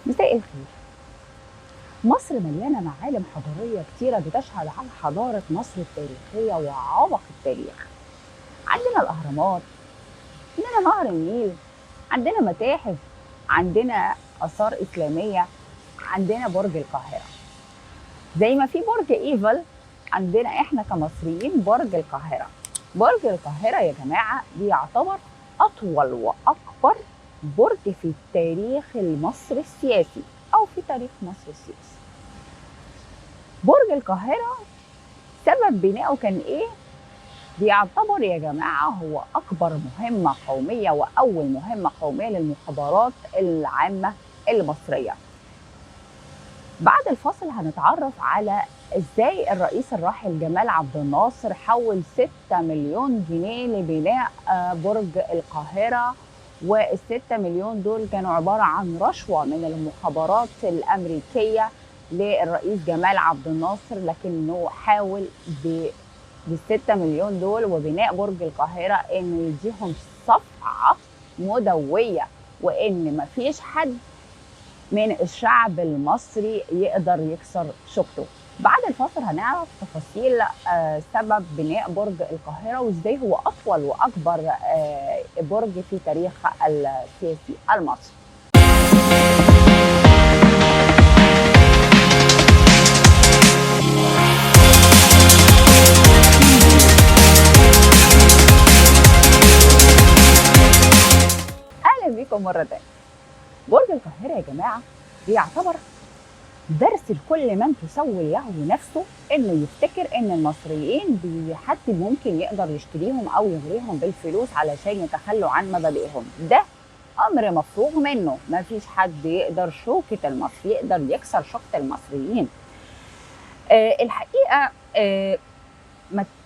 مساء الخير. مصر مليانة معالم حضارية كتيرة بتشهد على حضارة مصر التاريخية وعمق التاريخ. عندنا الأهرامات، عندنا نهر النيل، عندنا متاحف، عندنا آثار إسلامية، عندنا برج القاهرة. زي ما في برج إيفل، عندنا إحنا كمصريين برج القاهرة. برج القاهرة يا جماعة بيعتبر أطول وأكبر برج في التاريخ المصري السياسي أو في تاريخ مصر السياسي. برج القاهرة سبب بنائه كان إيه؟ بيعتبر يا جماعة هو أكبر مهمة قومية وأول مهمة قومية للمخابرات العامة المصرية. بعد الفاصل هنتعرف على إزاي الرئيس الراحل جمال عبد الناصر حول 6 مليون جنيه لبناء برج القاهرة، والستة مليون دول كانوا عبارة عن رشوة من المخابرات الأمريكية للرئيس جمال عبد الناصر، لكنه حاول بالستة مليون دول وبناء برج القاهرة إنه يديهم صفعة مدوية، وإن مفيش حد من الشعب المصري يقدر يكسر شوكته. بعد الفاصل هنعرف تفاصيل سبب بناء برج القاهرة وازاي هو أطول وأكبر برج في تاريخ السياسي المصري. أهلا بكم مرة تانية. برج القاهرة يا جماعة بيعتبر درس لكل من تسول له نفسه انه يفتكر ان المصريين حد ممكن يقدر يشتريهم او يغريهم بالفلوس علشان يتخلوا عن مبادئهم. ده امر مفروغ منه، ما فيش حد يقدر يقدر يكسر شوكة المصريين. الحقيقة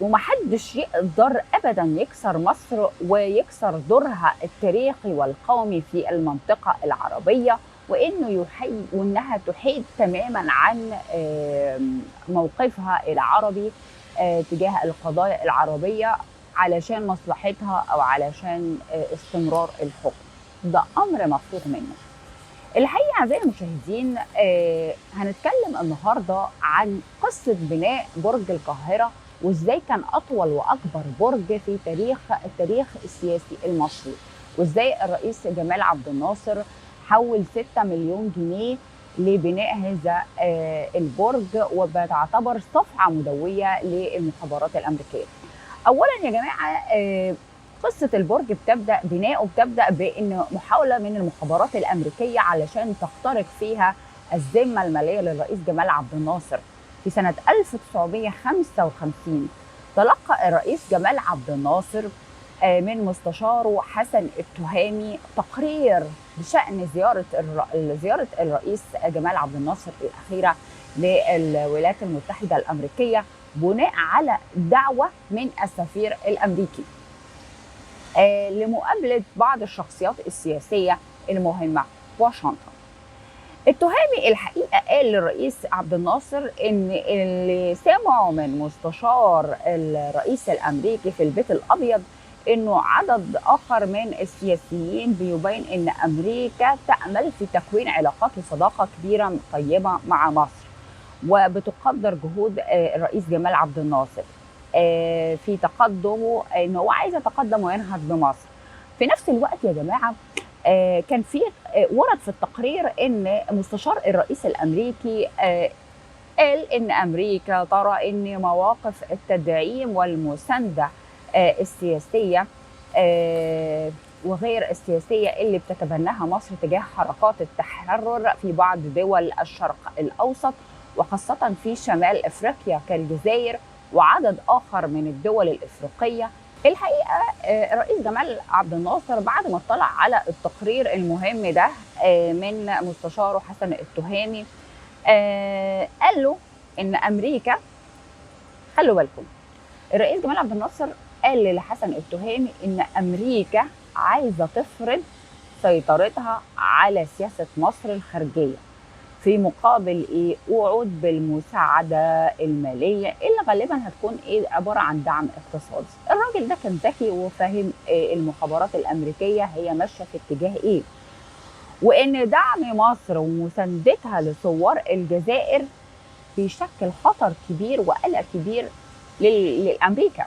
ومحدش يقدر ابدا يكسر مصر ويكسر دورها التاريخي والقومي في المنطقة العربية، وانها تحيد تماما عن موقفها العربي تجاه القضايا العربية علشان مصلحتها او علشان استمرار الحكم. ده امر مفروغ منه. الحقيقة أعزائي المشاهدين هنتكلم النهاردة عن قصة بناء برج القاهرة وإزاي كان أطول وأكبر برج في التاريخ السياسي المصري، وإزاي الرئيس جمال عبد الناصر حول 6 مليون جنيه لبناء هذا البرج، وبتعتبر صفعة مدوية للمخابرات الأمريكية. أولا يا جماعة قصة البرج بتبدأ بأن محاولة من المخابرات الأمريكية علشان تخترق فيها الذمة المالية للرئيس جمال عبد الناصر. في سنة 1955 تلقى الرئيس جمال عبد الناصر من مستشاره حسن التهامي تقرير بشأن زيارة الرئيس جمال عبد الناصر الأخيرة للولايات المتحدة الأمريكية بناء على دعوة من السفير الأمريكي لمقابلة بعض الشخصيات السياسية المهمة في واشنطن. التهامي الحقيقة قال للرئيس عبد الناصر إن اللي سمعه من مستشار الرئيس الأمريكي في البيت الأبيض إنه عدد آخر من السياسيين بيبين إن أمريكا تأمل في تكوين علاقات وصداقة كبيرة طيبة مع مصر، وبتقدر جهود الرئيس جمال عبد الناصر في تقدمه، ان هو عايز يتقدم وينهض بمصر. في نفس الوقت يا جماعه كان في ورد في التقرير ان مستشار الرئيس الامريكي قال ان امريكا ترى ان مواقف التدعيم والمسانده السياسيه وغير السياسيه اللي بتتبناها مصر تجاه حركات التحرر في بعض دول الشرق الاوسط وخاصه في شمال افريقيا كالجزائر وعدد آخر من الدول الإفريقية. الحقيقة الرئيس جمال عبد الناصر بعد ما اطلع على التقرير المهم ده من مستشاره حسن التهامي قال له إن أمريكا، خلوا بالكم، الرئيس جمال عبد الناصر قال لحسن التهامي إن أمريكا عايزة تفرض سيطرتها على سياسة مصر الخارجية في مقابل وعود بالمساعده الماليه اللي غالبا هتكون عباره عن دعم اقتصادي. الراجل ده كان ذكي وفاهم المخابرات الامريكيه هي ماشيه في اتجاه ايه، وإن دعم مصر ومساندتها لثوار الجزائر بيشكل خطر كبير وقلق كبير لأمريكا،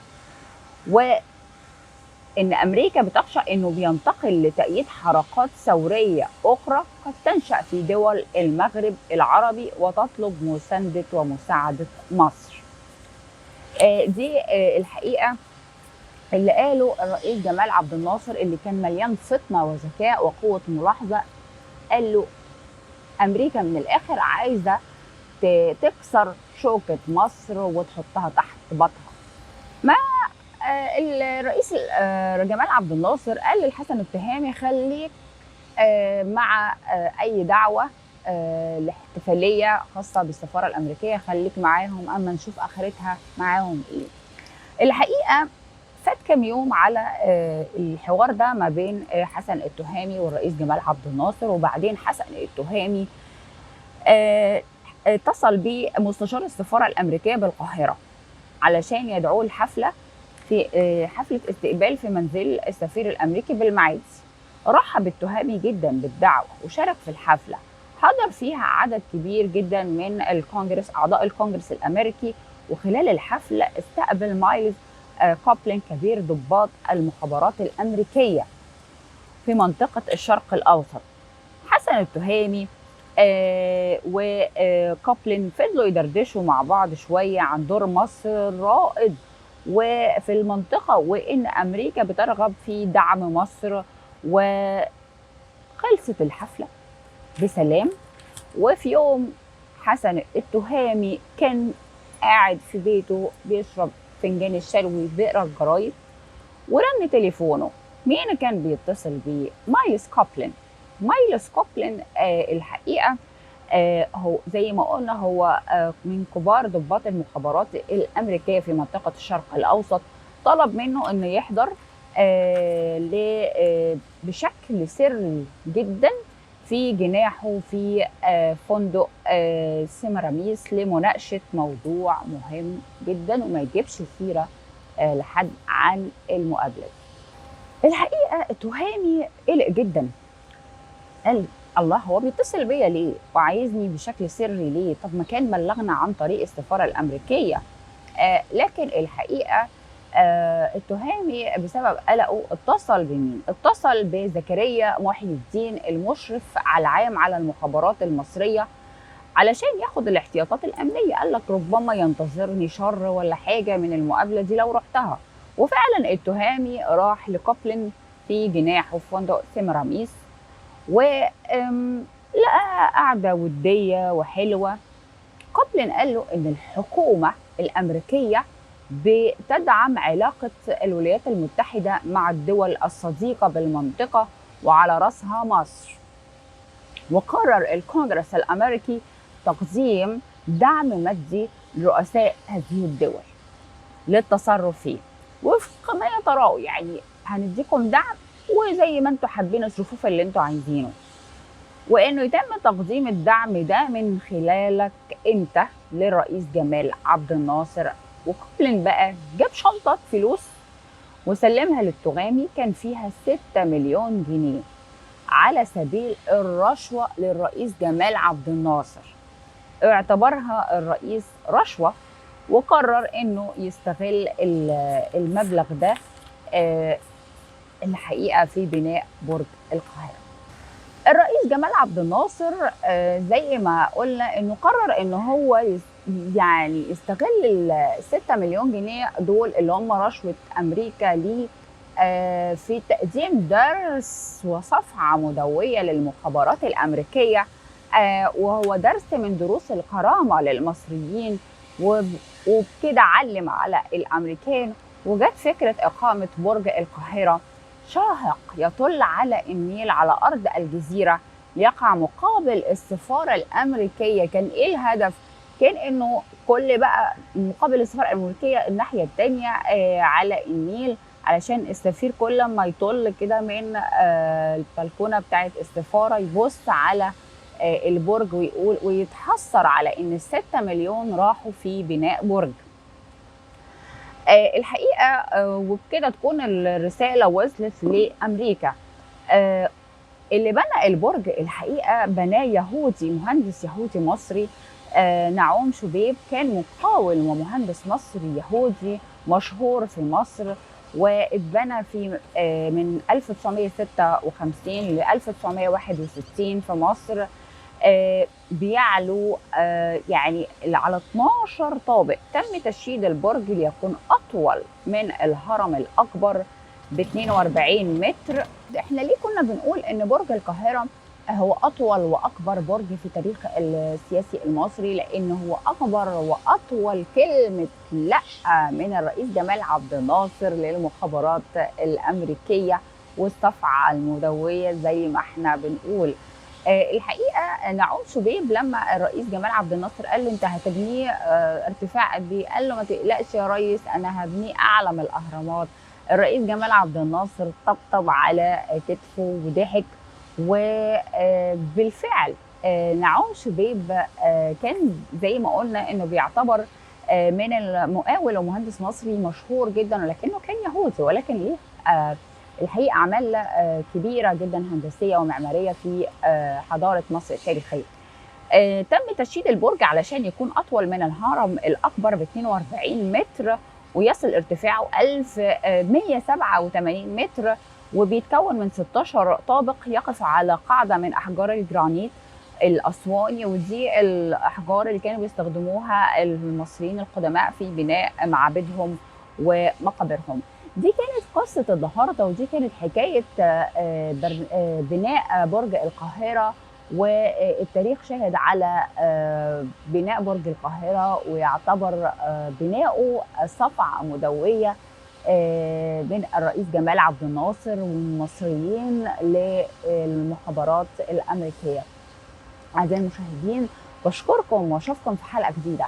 وإن أمريكا بتخشى إنه بينتقل لتأييد حركات ثورية أخرى قد تنشأ في دول المغرب العربي وتطلب مساندة ومساعدة مصر. دي الحقيقة اللي قاله الرئيس جمال عبد الناصر، اللي كان مليان فطنة وذكاء وقوة ملاحظة. قال له أمريكا من الآخر عايزة تكسر شوكة مصر وتحطها تحت باطها. ما الرئيس جمال عبد الناصر قال للحسن التهامي خليك مع أي دعوة لاحتفالية خاصة بالسفارة الأمريكية، خليك معاهم أما نشوف آخرتها معاهم إيه. الحقيقة فات كام يوم على الحوار ده ما بين حسن التهامي والرئيس جمال عبد الناصر، وبعدين حسن التهامي اتصل بمستشار السفارة الأمريكية بالقاهرة علشان يدعوه الحفلة، في حفلة استقبال في منزل السفير الأمريكي بالمعادي. رحب التهامي جدا بالدعوة وشارك في الحفلة، حضر فيها عدد كبير جدا من الكونجرس، أعضاء الكونجرس الأمريكي. وخلال الحفلة استقبل مايلز كوبلين كبير ضباط المخابرات الأمريكية في منطقة الشرق الأوسط. حسن التهامي وكوبلين فضلوا يدردشوا مع بعض شوية عن دور مصر الرائد وفي المنطقة، وإن أمريكا بترغب في دعم مصر. وخلصت الحفلة بسلام. وفي يوم حسن التهامي كان قاعد في بيته بيشرب فنجان الشاي وبيقرا الجرايد، ورن تليفونه. مين كان بيتصل بيه؟ مايلز كوبلين. مايلز كوبلين الحقيقة هو زي ما قلنا هو من كبار ضباط المخابرات الأمريكية في منطقة الشرق الأوسط. طلب منه أنه يحضر بشكل سري جدا في جناحه في فندق سيمراميس لمناقشة موضوع مهم جدا وما يجيبش سيرة لحد عن المقابلة. الحقيقة التهامي قلق جدا، قال الله هو بيتصل بيا ليه وعايزني بشكل سري ليه؟ طب ما كان بلغنا عن طريق السفارة الأمريكية. لكن الحقيقة التهامي بسبب قلقه اتصل بمين؟ اتصل بزكريا محي الدين المشرف العام على المخابرات المصرية علشان ياخد الاحتياطات الأمنية. قال لك ربما ينتظرني شر ولا حاجة من المقابلة دي لو رحتها. وفعلا التهامي راح لكوبلين في جناحه في فندق سيمراميس، ولقى قعدة ودية وحلوة. كوبلين قال له إن الحكومة الأمريكية بتدعم علاقة الولايات المتحدة مع الدول الصديقة بالمنطقة وعلى رأسها مصر. وقرر الكونغرس الأمريكي تقديم دعم مادي لرؤساء هذه الدول للتصرف فيه وفق ما يتراءوا، يعني هنديكم دعم وزي ما انتم حابين اصرفوه في اللي انتم عايزينه، وانه يتم تقديم الدعم ده من خلالك انت للرئيس جمال عبد الناصر. وكوبلين بقى جاب شنطة فلوس وسلمها للتهامي كان فيها 6 مليون جنيه على سبيل الرشوة للرئيس جمال عبد الناصر. اعتبرها الرئيس رشوة وقرر انه يستغل المبلغ ده الحقيقة في بناء برج القاهرة. الرئيس جمال عبد الناصر زي ما قلنا انه قرر انه هو يعني يستغل ال 6 مليون جنيه دول اللي هم رشوة امريكا ليه في تقديم درس وصفعة مدوية للمخابرات الامريكية، وهو درس من دروس الكرامة للمصريين، وبكده علم على الامريكان. وجت فكرة اقامة برج القاهرة شاهق يطل على النيل على أرض الجزيرة ليقع مقابل السفارة الأمريكية. كان إيه الهدف؟ كان إنه كل بقى مقابل السفارة الأمريكية الناحية التانية على النيل، علشان السفير كل ما يطل كده من البلكونة بتاعت السفارة يبص على البرج ويقول ويتحسر على إن ال6 مليون راحوا في بناء برج. الحقيقة وبكده تكون الرسالة وصلت لأمريكا. اللي بنى البرج الحقيقة بناه يهودي، مهندس يهودي مصري، نعوم شبيب. كان مقاول ومهندس مصري يهودي مشهور في مصر، واتبنى في من 1956 ل 1961 في مصر. بيعلو يعني على 12 طابق. تم تشييد البرج ليكون أطول من الهرم الأكبر ب 42 متر. احنا ليه كنا بنقول ان برج القاهرة هو أطول وأكبر برج في تاريخ السياسي المصري؟ لأنه هو أكبر وأطول كلمة لأ من الرئيس جمال عبد الناصر للمخابرات الأمريكية والصفعة المدوية زي ما احنا بنقول. الحقيقه نعوم شبيب لما الرئيس جمال عبد الناصر قال له انت هتبنيه ارتفاع قد ايه، قال له ما تقلقش يا ريس انا هبنيه اعلى من الاهرامات. الرئيس جمال عبد الناصر طبطب على كتفه وضحك، وبالفعل نعوم شبيب كان زي ما قلنا انه بيعتبر من المقاول ومهندس مصري مشهور جدا، ولكنه كان يهودي، ولكن ليه الحقيقه اعمال كبيره جدا هندسيه ومعماريه في حضاره مصر التاريخيه. تم تشييد البرج علشان يكون اطول من الهرم الاكبر ب 42 متر، ويصل ارتفاعه 1187 متر، وبيتكون من 16 طابق يقف على قاعده من احجار الجرانيت الاسواني، ودي الاحجار اللي كانوا بيستخدموها المصريين القدماء في بناء معابدهم ومقابرهم. دي كانت قصة النهاردة، ودي كانت حكاية بناء برج القاهرة. والتاريخ شهد على بناء برج القاهرة، ويعتبر بناؤه صفعة مدوية من الرئيس جمال عبد الناصر والمصريين للمخابرات الأمريكية. أعزائي المشاهدين، بشكركم وأشوفكم في حلقة جديدة.